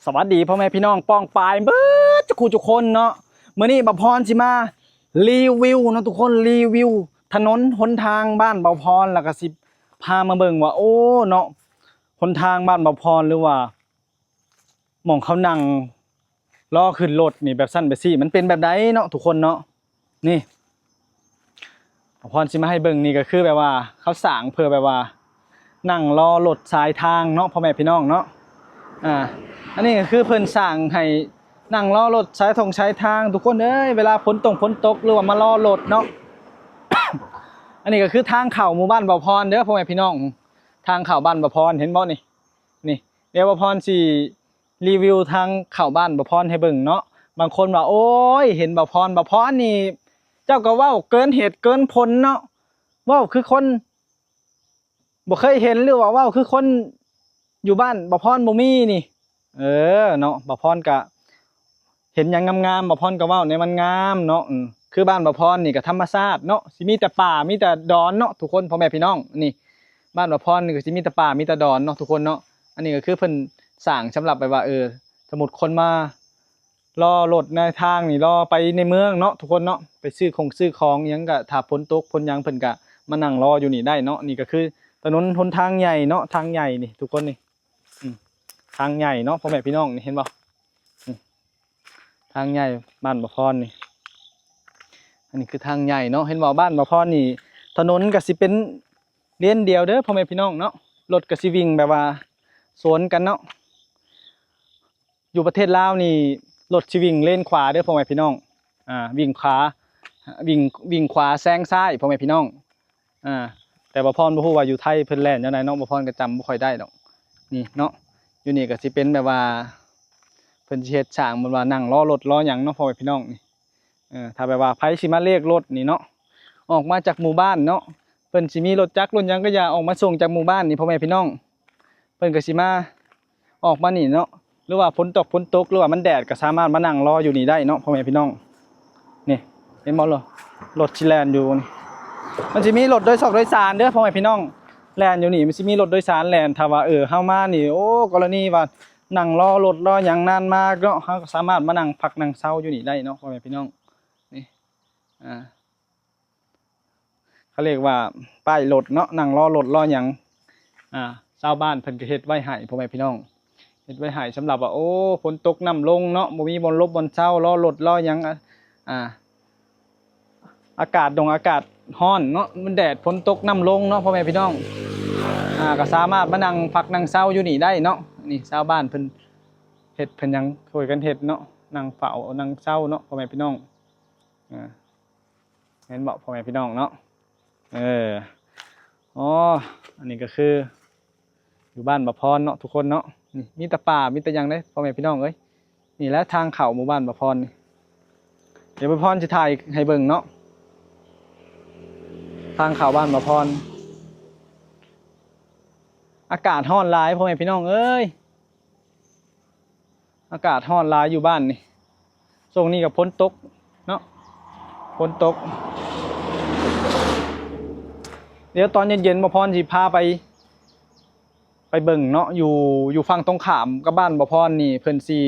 สวัสดีพ่อแม่พี่น้องป้องปายเบิดทุกคนเนาะมื้อนี้บ่าวพรสิมารีวิวเนาะทุกคนรีวิวถนนหนทางบ้านบ่าวพรแล้วก็สิพามาเบิ่งว่าโอ้เนาะหนทางบ้านบ่าวพรหรือว่าหม่องเขานั่งรอขึ้นรถนี่แบบสั้นแบบซี่มันเป็นแบบใดเนาะทุกคนเนาะนี่บ่าวพรสิมาให้เบิ่งนี่ก็คือแบบว่าเขาสร้างเพื่อแบบว่านั่งรอรถสายทางเนาะพ่อแม่พี่น้องเนาะอันนี้ก็คือเพิ่นสร้างให้นั่งรอรถใช้ทางทุกคนเอ้ยเวลาฝนตกหรือว่ามารอรถเนาะ อันนี้ก็คือทางเข้าหมู่บ้านบ่าวพรเด้อพ่อแม่พี่น้องทางเข้าบ้านบ่าวพรเห็นบ่นี่เดี๋ยวบ่าวพรสิรีวิวทางเข้าบ้านบ่าวพรให้เบิ่งเนาะบางคนว่าโอ้ยเห็นบ่าวพรนี่เจ้าก็เว้าเกินเหตุเกินผลเนาะเว้าคือคนบ่เคยเห็นหรือว่าเว้าคือคนอยู่บ้านบ่าวพรบ่มีนี่เนาะบ่าวพรก็เห็นหยังงามๆบ่าวพรก็เว้าในมันงามเนาะคือบ้านบ่าวพรนี่ก็ธรรมชาติเนาะสิมีแต่ป่ามีแต่ดอนเนาะทุกคนพ่อแม่พี่น้องนี่บ้านบ่าวพรนี่ก็สิมีแต่ป่ามีแต่ดอนเนาะทุกคนเนาะอันนี้ก็คือเพิ่นสร้างสำหรับแบบว่าสมมุติคนมารอรถในทางนี่รอไปในเมืองเนาะทุกคนเนาะไปซื้อของหยังก็ถ้าฝนตกฝนหยังเพิ่นก็มานั่งรออยู่นี่ได้เนาะนี่ก็คือถนนหนทางใหญ่เนาะทางใหญ่นี่ทุกคนนี่ทางใหญ่เนาะพ่อแม่พี่น้องนี่เห็นบ่ทางใหญ่บ้านบ่าวพรนี่อันนี้คือทางใหญ่เนาะเห็นบ่บ้านบ่าวพรนี่ถนนก็สิเป็นเลนเดียวเด้อพ่อแม่พี่น้องเนาะรถก็สิวิ่งแบบว่าสวนกันเนาะอยู่ประเทศลาวนี่รถสิวิ่งเลนขวาเด้อพ่อแม่พี่น้องวิ่งขวาวิ่งขวาแซงซ้ายพ่อแม่พี่น้องแต่บ่าวพรบ่ฮู้ว่าอยู่ไทยเพิ่นแล่นจังได๋เนาะบ่าวพรก็จำบ่ค่อยได้ดอกนี่เนาะอยู่นี่ก็สิเป็นแบบว่าเพิ่นสิเฮ็ดสร้างมันว่านั่งรอรถรอหยังเนาะพ่อแม่พี่น้องนี่ถ้าแบบว่าไผสิมาเลขรถนี่เนาะออกมาจากหมู่บ้านเนาะเพิ่นสิมีรถจักรรถหยังก็อย่าออกมาส่งจากหมู่บ้านนี่พ่อแม่พี่น้องเพิ่นก็สิมาออกมานี่เนาะหรือว่าฝนตกหรือว่ามันแดดก็สามารถมานั่งรออยู่นี่ได้เนาะพ่อแม่พี่น้องนี่เห็นบ่ล่ะรถสิแล่นอยู่นี่มันสิมีรถโดยสารเด้อพ่อแม่พี่น้องแล่นอยู่นี่มันสิมีรถโดยสารแล่นถ้าว่าเฮามานี่โอ้กรณีว่านั่งรอรถรอหยังนานมากเนาะเฮาก็สามารถมานั่งพักนั่งเซาอยู่นี่ได้เนาะพ่อแม่พี่น้องนี่เขาเรียกว่าป้ายรถเนาะนั่งรอรถรอหยังชาวบ้านเพิ่นก็เฮ็ดไว้ให้พ่อแม่พี่น้องเฮ็ดไว้ให้สำหรับว่าโอ้ฝนตกน้ำลงเนาะบ่มีบ่อนลบบอนเซารอรถรอหยังอากาศร้อนเนาะมันแดดฝนตกน้ำลงเนาะพ่อแม่พี่น้องก็สามารถมานั่งพักนั่งเซาอยู่นี่ได้เนาะนี่ชาวบ้านเพิ่นเฮ็ดเพิ่นยังช่วยกันเฮ็ดเนาะนั่งเฝ้านั่งเซาเนาะพ่อแม่พี่น้องเห็นบ่พ่อแม่พี่น้องเนาะอันนี้ก็คืออยู่บ้านบ่าวพรเนาะทุกคนเนาะนี่มีแต่ป่ามีแต่หยังเด้พ่อแม่พี่น้องเอ้ยนี่แหละทางเข้าหมู่บ้านบ่าวพรนี่เดี๋ยวบ่าวพรสิถ่ายให้เบิ่งเนาะทางเข้าบ้านบ่าวพรอากาศร้อนหลายพ่อแม่พี่น้องเอ้ยอากาศร้อนหลายอยู่บ้านนี่ช่วงนี้ก็ฝนตกเนาะฝนตกเดี๋ยวตอนเย็นๆบ่าวพรสิพาไปเบิ่งเนาะอยู่ฝั่งตรงข้ามกับบ้านบ่าวพรนี่เพิ่นสิ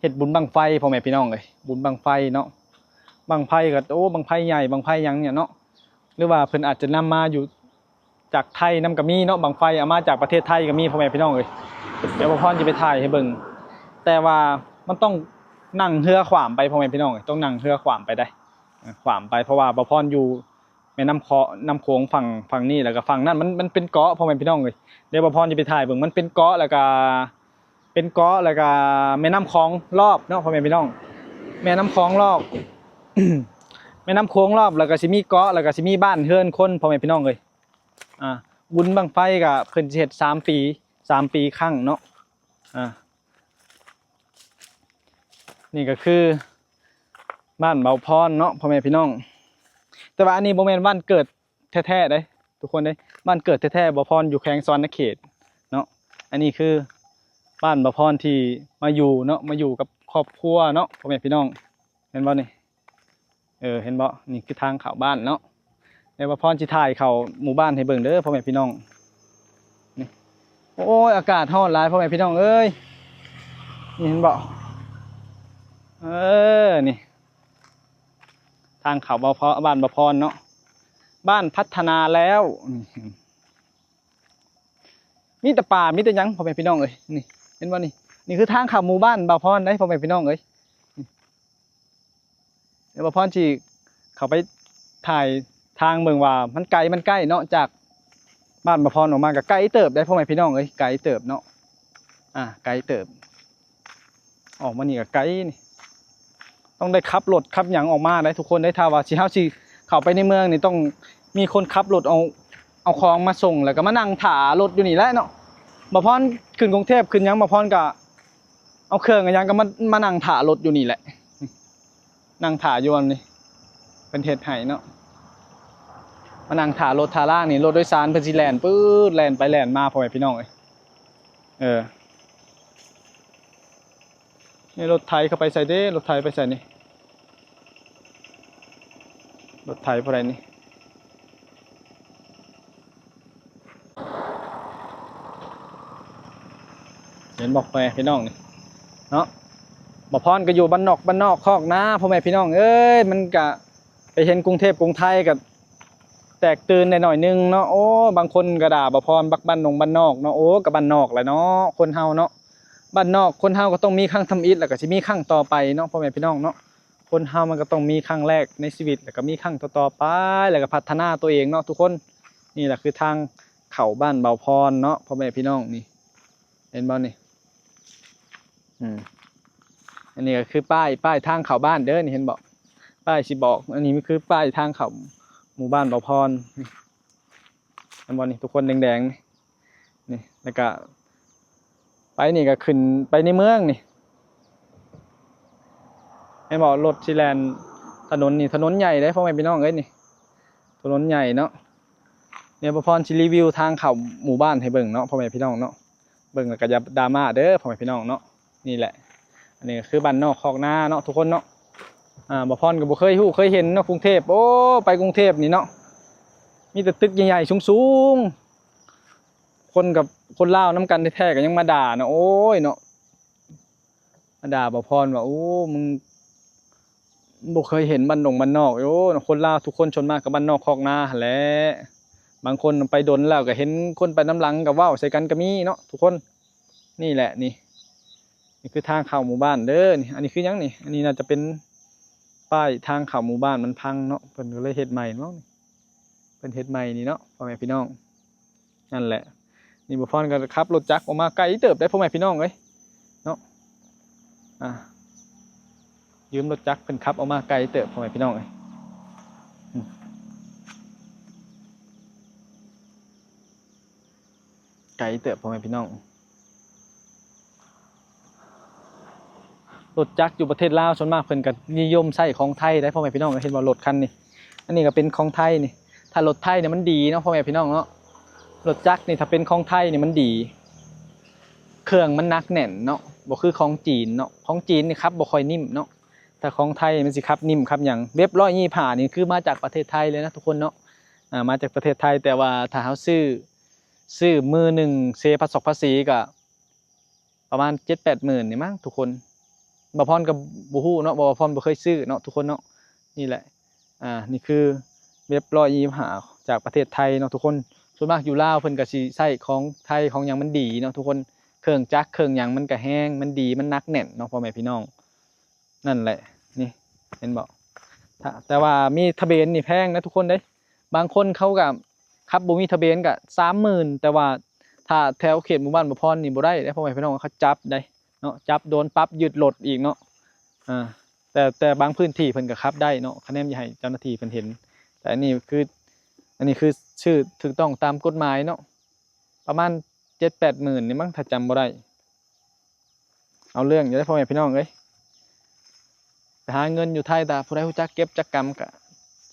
เฮ็ดบุญบั้งไฟพ่อแม่พี่น้องเอ้ยบุญบั้งไฟเนาะบั้งไฟก็โอ้บั้งไฟใหญ่บั้งไฟหยังเนี่ยเนาะหรือว่าเพิ่นอาจจะนำมาอยู่จากไทยนำก็มีเนาะบั้งไฟเอามาจากประเทศไทยก็มีพ่อแม่พี่น้องเอ้ยเดี๋ยวบ่าวพรสิไปถ่ายให้เบิ่งแต่ว่ามันต้องนั่งเรือขวามไปพ่อแม่พี่น้องเอ้ยต้องนั่งเรือขวามไปได้ขวามไปเพราะว่าบ่าวพรอยู่แม่น้ำโขงฝั่งนี้แล้วก็ฝั่งนั้นมันเป็นเกาะพ่อแม่พี่น้องเลยเดี๋ยวบ่าวพรจะไปถ่ายเบิ่งมันเป็นเกาะแล้วก็แม่น้ำคลองรอบเนาะพ่อแม่พี่น้องแม่น้ำคลองรอบ แม่น้ำโขงรอบแล้วก็สิมีเกาะแล้วก็สิมีบ้านเฮือนคนพ่อแม่พี่น้องเลยบุญบั้งไฟก็เพิ่นสิเฮ็ด3 ปีครั้งเนาะนี่ก็คือบ้านบ่าวพรเนาะพ่อแม่พี่น้องแต่ว่าอันนี้บ่แม่นบ้านเกิดแท้ๆเด้ทุกคนเด้บ้านเกิดแท้ๆบ่าวพรอยู่แขวงสวรรณเขตเนาะอันนี้คือบ้านบ่าวพรที่มาอยู่เนาะมาอยู่กับครอบครัวเนาะพ่อแม่พี่น้องเห็นบ่นี่เห็นบ่นี่คือทางเข้าบ้านเนาะเดี๋ยวบ่าวพรสิถ่ายเข้าหมู่บ้านให้เบิ่งเด้อพ่อแม่พี่น้องนี่โอ้ยอากาศร้อนหลายพ่อแม่พี่น้องเอ้ย นี่เห็นบ่นี่ทางเขาบ้านบ่พรเนาะบ้านพัฒนาแล้วมีแต่ป่ามีแต่หยังพ่อแม่พี่น้องเอ้ยนี่เห็นบ่นี่คือทางเข้าหมู่บ้านบ่พรได้พ่อแม่พี่น้องเอ้ยเดี๋ยวบ่พรสิเข้าไปถ่ายทางเบิ่งว่ามันไกลเนาะจากบ้านบ่พรออกมาก็ไกลเติบได้พ่อแม่พี่น้องเอ้ยไกลเติบเนาะไกลเติบออกมานี่ก็ไกลนี่ต้องได้ขับรถขับหยังออกมาได้ทุกคนได้ถ้าว่าสิเฮาสิเข้าไปในเมืองนี่ต้องมีคนขับรถเอาของมาส่งแล้วก็มานั่งถ่ารถอยู่นี่แหละเนาะบ่พรขึ้นกรุงเทพขึ้นหยังบ่พรก็เอาเครื่องหยังก็มานั่งถ่ารถอยู่นี่แหละนั่งถ่าอยู่อันนี้เป็นเฮ็ดให้เนาะมานั่งถ่ารถถ่าล่างนี่รถโดยสารเพิ่นสิแล่นปื๊ดแล่นไปแล่นมาพ่อแม่พี่น้องเอ้ยนี่รถไถเข้าไปใส่เด้รถไถไปใส่นี่รถไถพอไรนี่เห็นบอกไปพี่น้องนี่เนาะบ่พรก็อยู่บ้านนอกคอกนาพ่อแม่พี่น้องเอ้ยมันก็ไปเห็นกรุงเทพกรุงไทยกับแตกตื่นหน่อยนึงเนาะโอ้บางคนก็ด่าบ่พรบักบ้านนอกเนาะโอ้กับบ้านนอกแหละเนาะคนเฮาเนาะบ้านนอกคนเฮาก็ต้องมีครั้งทำอิฐแล้วก็สิมีครั้งต่อไปเนาะพ่อแม่พี่น้องเนาะคนเฮามันก็ต้องมีครั้งแรกในชีวิตแล้วก็มีครั้งต่อไปแล้วก็พัฒนาตัวเองเนาะทุกคนนี่แหละคือทางเข้าบ้านเบาพรเนาะพ่อแม่พี่น้องนี่เห็นบ่นี่อันนี้ก็คือป้ายทางเข้าบ้านเด้อนี่เห็นบ่ป้ายสิบอกอันนี้มันคือป้ายทางเข้าหมู่บ้านเบาพรนี่เห็นบ่นี่ทุกคนแดงๆนี่แล้วก็ไปนี่ก็ขึ้นไปในเมืองนี่ให้บอกรถสิแลนถนนนี่ถนนใหญ่ได้พ่อแม่พี่น้องเอ้ยนี่ถนนใหญ่เนาะเนี่ยบ่พรสิรีวิวทางเข้าหมู่บ้านให้เบิ่งเนาะพ่อแม่พี่น้องเนาะเบิ่งแล้วก็อย่าดราม่าเด้อพ่อแม่พี่น้องเนาะนี่แหละอันนี้คือบ้านนอกคอกนาเนาะทุกคนเนาะบ่พรก็บ่เคยฮู้เคยเห็นเนาะกรุงเทพโอ้ไปกรุงเทพนี่เนาะมีแต่ตึกใหญ่ๆสูงๆคนกับคนลาวน้ำกันแท้ๆก็ยังมาด่าเนาะโอ้ยเนาะมาด่าบ่พรว่าโอ้มึงบ่เคยเห็นบ้านนอกโอ้คนลาวทุกคนชนมากกับบ้านนอกคอกนาแหละบางคนไปดนแล้วก็เห็นคนไปน้ำหลังกับว่าวใส่กันก็มีเนาะทุกคนนี่แหละนี่คือทางเข้าหมู่บ้านเด้อนี่อันนี้คือยังนี่อันนี้น่าจะเป็นป้ายทางเข้าหมู่บ้านมันพังเนาะเพิ่นก็เลยเฮ็ดใหม่เนาะเพิ่นเฮ็ดใหม่นี่เนาะพ่อแม่พี่น้องนั่นแหละนี่บ่พรก็ขับรถจักรออกมาไกลเติบได้พ่อแม่พี่น้องเอ้ยเนาะยืมรถจักรเพิ่นขับออกมาไกลเติบพ่อแม่พี่น้องเอ้ยไกลเติบพ่อแม่พี่น้องรถจักรอยู่ประเทศลาวส่วนมากเพิ่นก็นิยมใช้ของไทยได้พ่อแม่พี่น้องเห็นว่ารถคันนี้อันนี้ก็เป็นของไทยนี่ถ้ารถไทยเนี่ยมันดีเนาะพ่อแม่พี่น้องเนาะรถจักรนี่ถ้าเป็นของไทยนี่มันดีเครื่องมันหนักแน่นเนาะบ่คือของจีนเนาะของจีนนี่ครับบ่ค่อยนิ่มเนาะแต่ของไทยมันสิครับนิ่มครับอย่างเว็บ125นี่คือมาจากประเทศไทยเลยนะทุกคนเนาะมาจากประเทศไทยแต่ว่าถ้าเฮาซื้อมือหนึ่งเสียภาษีก็ประมาณ 7-8 หมื่นนี่มั้งทุกคนบ่พรกับบ่ฮู้เนาะบ่พรบ่เคยซื้อเนาะทุกคนเนาะนี่แหละนี่คือเว็บ125จากประเทศไทยเนาะทุกคนส่วนมากอยู่ลาวเพิ่นก็สิใช้ของไทยของหยังมันดีเนาะทุกคนเครื่องจักรเครื่องหยังมันก็แห้งมันดีมันหนักแน่นเนาะพ่อแม่พี่น้องนั่นแหละนี่เห็นบ่แต่ว่ามีทะเบียนนี่แพงนะทุกคนเด้บางคนเขาก็ขับบ่มีทะเบียนก็ 30,000 แต่ว่าถ้าแถวเขตหมู่บ้านบ่พรนี่บ่ได้เด้พ่อแม่พี่น้องเขาจับได้เนาะจับโดนปรับยึดรถอีกเนาะแต่บางพื้นที่เพิ่นก็ขับได้เนาะคะแนนอย่าให้เจ้าหน้าที่เพิ่นเห็นแต่อันนี้คือชื่อถูกต้องตามกฎหมายเนาะประมาณ 7-8 หมื่นนี่มั้งถ้าจำบ่ได้เอาเรื่องอยู่ได้พ่อแม่พี่น้องเอ้ยไปหาเงินอยู่ไทยแต่ผู้ใดรู้จักเก็บจักกรรมก็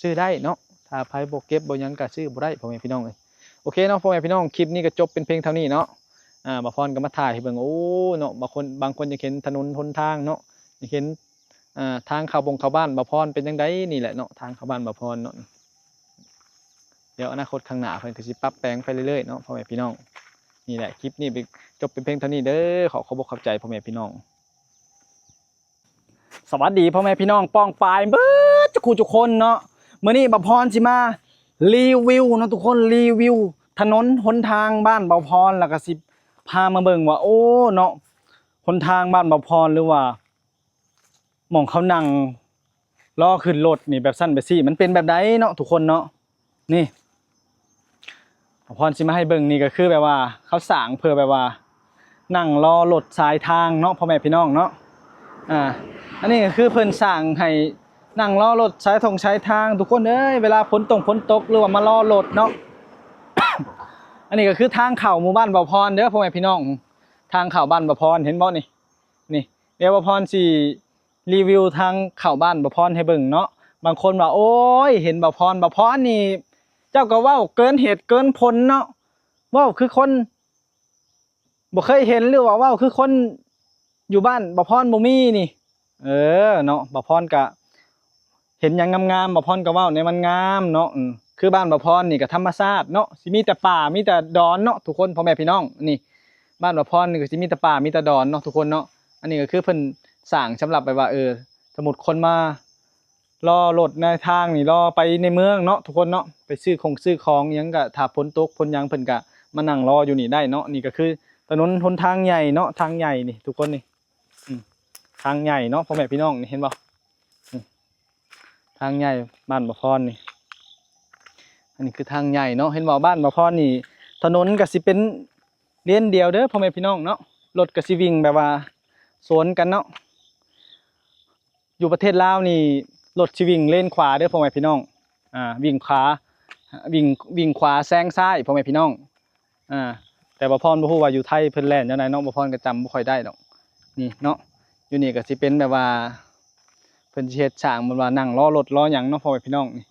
ซื้อได้เนาะถ้าไผบ่เก็บบ่หยังก็ซื้อบ่ได้พ่อแม่พี่น้องเอ้ยโอเคเนาะพ่อแม่พี่น้องคลิปนี้ก็จบเป็นเพียงเท่านี้เนาะบ่พรก็มาถ่ายให้เบิ่งโอ้เนาะบางคนอยากเห็นถนนหนทางเนาะอยากเห็นทางเข้าบ้านบ่พรเป็นจังไดนี่แหละเนาะทางเข้าบ้านบ่พรเนาะเดี๋ยวอนาคตข้างหน้าเพิ่นก็สิปรับแปลงไปเรื่อยๆเนาะพ่อแม่พี่น้องนี่แหละคลิปนี้จบเป็นเพียงเท่านี้เด้อขอบใจพ่อแม่พี่น้อง สวัสดีพ่อแม่พี่น้องป้องปายเบิดทุกคนเนาะมื้อนี้บ่าวพรสิมารีวิวเนาะทุกคนรีวิวถนนหนทางบ้านบ่าวพรแล้วก็สิพามาเบิ่งว่าโอ้เนาะหนทางบ้านบ่าวพรหรือว่าหม่องเขานั่งรอขึ้นรถนี่แบบสั้นแบบซี่มันเป็นแบบใดเนาะทุกคนเนาะนี่บ่าวพรสิมาให้เบิ่งนี่ก็คือแบบว่าเขาสร้างเพื่อแบบว่านั่งรอรถสายทางเนาะพ่อแม่พี่น้องเนาะอันนี้ก็คือเพิ่นสร้างให้นั่งรอรถใช้ใช้ทางทุกคนเอ้ยเวลาฝนตกหรือว่ามารอรถเนาะ อันนี้ก็คือทางเข้าหมู่บ้านบ่าวพรเด้อพ่อแม่พี่น้องทางเข้าบ้านบ่าวพรเห็นบ่นี่เดี๋ยวบ่าวพรสิรีวิวทางเข้าบ้านบ่าวพรให้เบิ่งเนาะบางคนว่าโอ้ยเห็นบ่าวพรนี่เจ้าก็เว้าเกินเหตุเกินผลเนาะเว้าคือคนบ่เคยเห็นหรือว่าเว้าคือคนอยู่บ้านบ่าวพรบ่มีนี่เนาะบ่าวพรก็เห็นหยังงามๆบ่าวพรก็เว้าในมันงามเนาะคือบ้านบ่าวพรนี่ก็ธรรมชาติเนาะสิมีแต่ป่ามีแต่ดอนเนาะทุกคนพ่อแม่พี่น้องนี่บ้านบ่าวพรนี่ก็สิมีแต่ป่ามีแต่ดอนเนาะทุกคนเนาะอันนี้ก็คือเพิ่นสร้างสำหรับแบบว่าสมมุติคนมารอรถในทางนี่รอไปในเมืองเนาะทุกคนเนาะไปซื้อของหยังก็ถ้าฝนตกฝนหยังเพิ่นก็มานั่งรออยู่นี่ได้เนาะนี่ก็คือถนนหนทางใหญ่เนาะทางใหญ่นี่ทุกคนนี่ทางใหญ่เนาะพ่อแม่พี่น้องนี่เห็นบ่ทางใหญ่บ้านบ่าวพรนี่อันนี้คือทางใหญ่เนาะเห็นบ่บ้านบ่าวพรนี่ถนนก็สิเป็นเลนเดียวเด้อพ่อแม่พี่น้องเนาะรถก็สิวิ่งแบบว่าสวนกันเนาะอยู่ประเทศลาวนี่รถสิวิ่งเลนขวาเด้อพ่อแม่พี่น้องวิ่งขวาวิ่งขวาแซงซ้ายพ่อแม่พี่น้องแต่บ่าวพรบ่ฮู้ว่าอยู่ไทยเพิ่นแล่นจังไดเนาะบ่าวพรก็จำบ่ค่อยได้ดอกนี่เนาะอยู่นี่ก็สิเป็นแบบว่าเพิ่นสิเฮ็ดสร้างมันว่านั่งรอรถรอหยังเนาะพ่อแม่พี่น้องนี่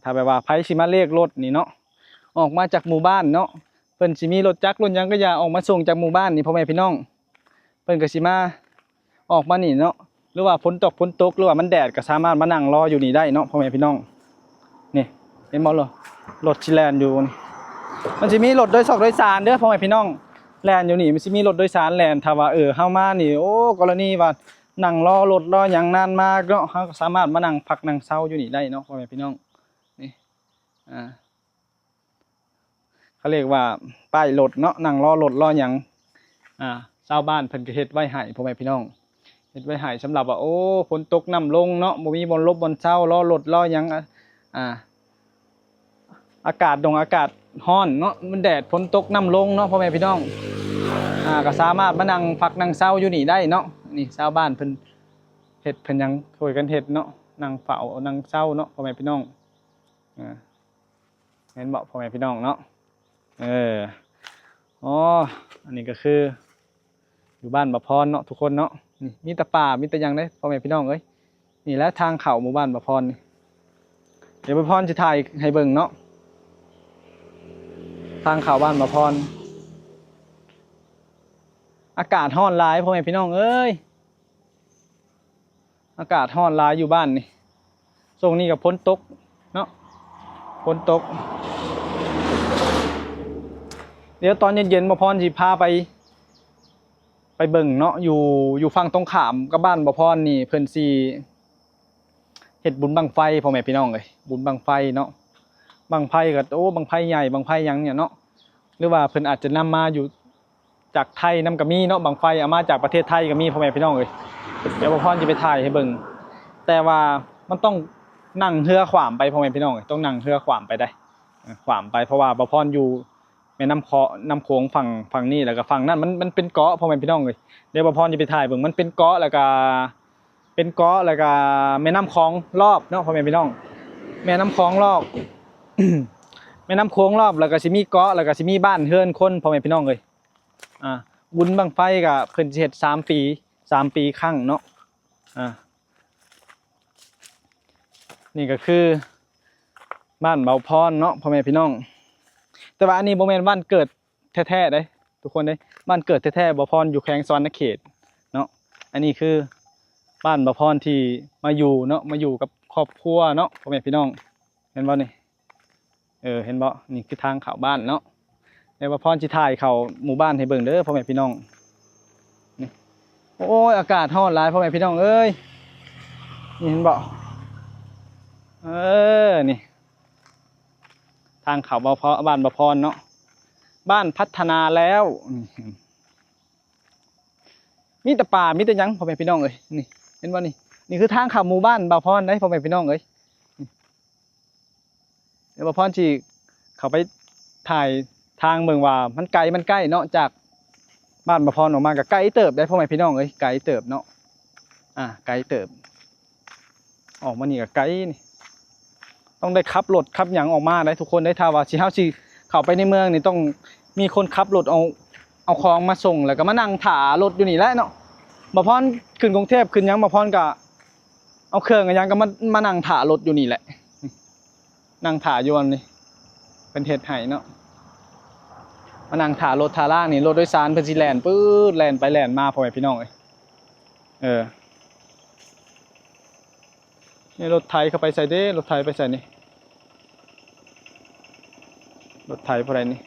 ถ้าแบบว่าไผสิมาเรียกรถนี่เนาะออกมาจากหมู่บ้านเนาะเพิ่นสิมีรถจักรรถหยังก็อย่าออกมาส่งจากหมู่บ้านนี่พ่อแม่พี่น้องเพิ่นก็สิมาออกมานี่เนาะหรือว่าฝนตกหรือว่ามันแดดก็สามารถมานั่งรออยู่นี่ได้เนาะพ่อแม่พี่น้องนี่เห็นบ่ล่ะรถสิแล่นอยู่นี่มันสิมีรถโดยสารเด้อพ่อแม่พี่น้องแล่นอยู่นี่มันสิมีรถโดยสารแล่นถ้าว่าเฮามานี่โอ้กรณีว่านั่งรอรถรอหยังนานมากเนาะเฮาก็สามารถมานั่งพักนั่งเซาอยู่นี่ได้เนาะพ่อแม่พี่น้องนี่เขาเรียกว่าป้ายรถเนาะนั่งรอรถรอหยังชาวบ้านเพิ่นก็เฮ็ดไว้ให้พ่อแม่พี่น้องเฮ็ดไว้ให้สำหรับว่าโอ้ฝนตกน้ำลงเนาะบ่มีบ่อนลบบอนเซารอรถรอหยังอากาศร้อนเนาะมันแดดฝนตกน้ำลงเนาะพ่อแม่พี่น้องก็สามารถมานั่งพักนั่งเซาอยู่นี่ได้เนาะนี่ชาวบ้านเพิ่นเฮ็ดเพิ่นยังช่วยกันเฮ็ดเนาะนั่งเฝ้านั่งเซาเนาะพ่อแม่พี่น้องเห็นบ่พ่อแม่พี่น้องเนาะอันนี้ก็คืออยู่บ้านบ่าวพรเนาะทุกคนเนาะนี่มีแต่ป่ามีแต่หยังเด้พ่อแม่พี่น้องเอ้ยนี่แหละทางเข้าหมู่บ้านบ่าวพรนี่เดี๋ยวบ่าวพรสิถ่ายให้เบิ่งเนาะทางเข้าบ้านบ่าวพรอากาศร้อนหลายพ่อแม่พี่น้องเอ้ยอากาศร้อนหลายอยู่บ้านนี่ช่วงนี้ก็ฝนตกเนาะฝนตกเดี๋ยวตอนเย็นๆบ่าวพรสิพาไปเบิ่งเนาะอยู่ฝั่งตรงข้ามกับบ้านบ่าวพรนี่เพิ่นสิเฮ็ดบุญบั้งไฟพ่อแม่พี่น้องเอ้ยบุญบั้งไฟเนาะบั้งไฟก็โอ้บั้งไฟใหญ่บั้งไฟหยังเนี่ยเนาะหรือว่าเพิ่นอาจจะนำมาอยู่จากไทยนำก็มีเนาะบั้งไฟเอามาจากประเทศไทยก็มีพ่อแม่พี่น้องเอ้ยเดี๋ยวบ่าวพรสิไปถ่ายให้เบิ่งแต่ว่ามันต้องนั่งเรือขวามไปพ่อแม่พี่น้องเอ้ยต้องนั่งเรือขวามไปได้ขวามไปเพราะว่าบ่าวพรอยู่แม่น้ำโขงฝั่งนี้แล้วก็ฝั่งนั้นมันเป็นเกาะพ่อแม่พี่น้องเลยเดี๋ยวบ่าวพรจะไปถ่ายเบิ่งมันเป็นเกาะแล้วก็แม่น้ำคลองรอบเนาะพ่อแม่พี่น้องแม่น้ำคลองรอบ แม่น้ำโขงรอบแล้วก็สิมีเกาะแล้วก็สิมีบ้านเฮือนคนพ่อแม่พี่น้องเลยบุญบั้งไฟก็เพิ่นสิเฮ็ด3 ปีครั้งเนาะนี่ก็คือบ้านบ่าวพรเนาะพ่อแม่พี่น้องแต่ว่าอันนี้บ่แม่นบ้านเกิดแท้ๆเด้ทุกคนเด้บ้านเกิดแท้ๆบ่าวพรอยู่แขวงสวรรณเขตเนาะอันนี้คือบ้านบ่าวพรที่มาอยู่เนาะมาอยู่กับครอบครัวเนาะพ่อแม่พี่น้องเห็นบ่นี่เห็นบ่นี่คือทางเข้าบ้านเนาะเดี๋ยวบ่าวพรสิถ่ายเข้าหมู่บ้านให้เบิ่งเด้อพ่อแม่พี่น้องนี่โอ้ยอากาศร้อนหลายพ่อแม่พี่น้องเอ้ย นี่เห็นบ่นี่ทางเขาบ่พอบ้านบ่พรเนาะบ้านพัฒนาแล้วมีแต่ป่ามีแต่หยังพ่อแม่พี่น้องเอ้ยนี่เห็นบ่นี่คือทางเข้าหมู่บ้านบ่พรได้พ่อแม่พี่น้องเอ้ยเดี๋ยวบ่พรสิเข้าไปถ่ายทางเบิ่งว่ามันไกลมันใกล้เนาะจากบ้านบ่พรออกมาก็ไกลเติบได้พ่อแม่พี่น้องเอ้ยไกลเติบเนาะไกลเติบออกมานี่ก็ไกลนี่ต้องได้ขับรถขับหยังออกมาได้ทุกคนได้ถ้าว่าสิเฮาสิเข้าไปในเมืองนี่ต้องมีคนขับรถเอาของมาส่งแล้วก็มานั่งถ่ารถอยู่นี่แหละเนาะบ่พรขึ้นกรุงเทพขึ้นหยังบ่พรก็เอาเครื่องหยังก็มานั่งถ่ารถอยู่นี่แหละนั่งถ่าอยู่อันนี้เป็นเฮ็ดให้เนาะมานั่งถ่ารถถ่าล่างนี่รถโดยสารเพิ่นสิแล่นปื๊ดแล่นไปแล่นมาพ่อแม่พี่น้องเอ้ยนี่รถไถเข้าไปใส่เด้รถไถไปใส่นี่รถไถพอได้นี่